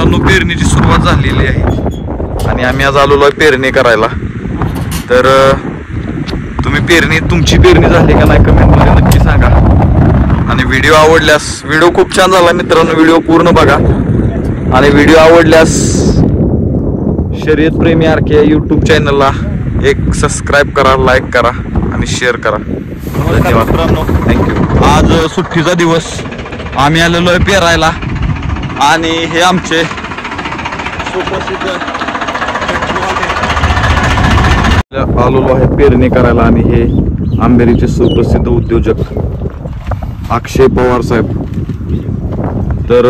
मित्रांनो पेरणीची सुरुवात झालेली आहे आणि आम्ही आज आलेलो आहे पेरणी करायला। तर तुमची पेरणी झाली का नाही कमेंटमध्ये नक्की सांगा। आणि व्हिडिओ आवडल्यास, व्हिडिओ खूप छान झाला मित्रांनो, व्हिडिओ पूर्ण बघा। आणि व्हिडिओ आवडल्यास शर्यत प्रेमी आरके यूट्यूब चॅनलला एक सबस्क्राईब करा, लाईक करा आणि शेअर करा। धन्यवाद मित्रांनो, थँक्यू। आज सुट्टीचा दिवस, आम्ही आलेलो आहे पेरायला आणि हे आमचे सुप्रसिद्ध आलेलो आहे पेरणी करायला आणि हे आंबेरीचे सुप्रसिद्ध उद्योजक अक्षय पवार साहेब। तर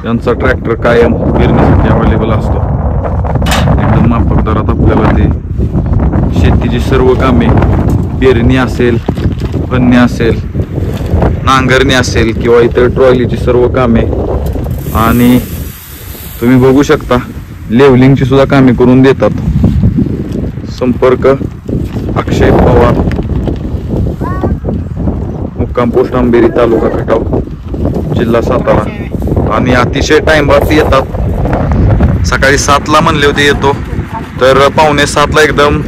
यांचा ट्रॅक्टर कायम पेरणीसाठी अवेलेबल असतो। एकदम माफक दरात आपल्याला ते शेतीची सर्व कामे, पेरणी असेल, फन्नी असेल, नांगरणी असेल किंवा इतर ट्रॉलीची सर्व कामे, आणि तुम्ही बघू शकता लेवलिंगची सुद्धा कामे करून देतात। संपर्क अक्षय पवार, मुक्काम पोस्ट आंबेरी, तालुका खटाव, जिल्हा सातारा। आणि अतिशय टाइमवरती येतात। सकाळी 7ला म्हणले होते येतो, तर 6:45ला एकदम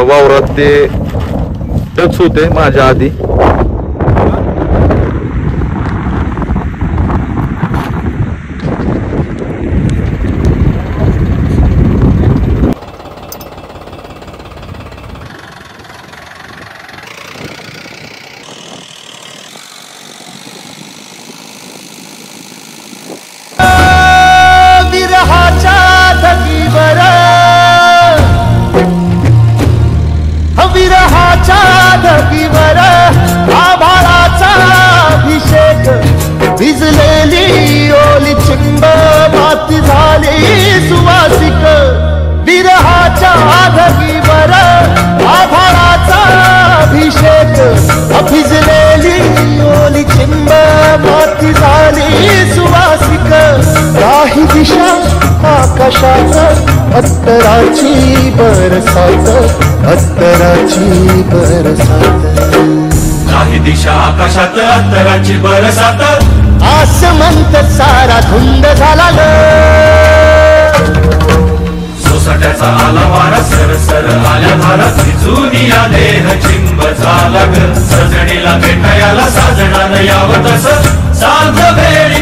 वावरात ते टच होते माझ्या आधी। भिजलेली ओली चिंब माती झाली सुवासिक, विरहाच्या धगीवर आभाळाचा अभिषेक। भिजलेली ओली चिंब माती झाली सुवासिक, काही दिशा आकाशात अत्तराची बरसात, अत्तराची बरसात। काही दिशा आकाशात अत्तराची बरसात, आसमंत सारा धुंद झाला ग। सोसाट्याचा आला वारा, सरसर आल्या धारा, भिजून या देह चिंब झाला ग। सजणीला भेटायला साजणानं यावं तसं, साध वेळी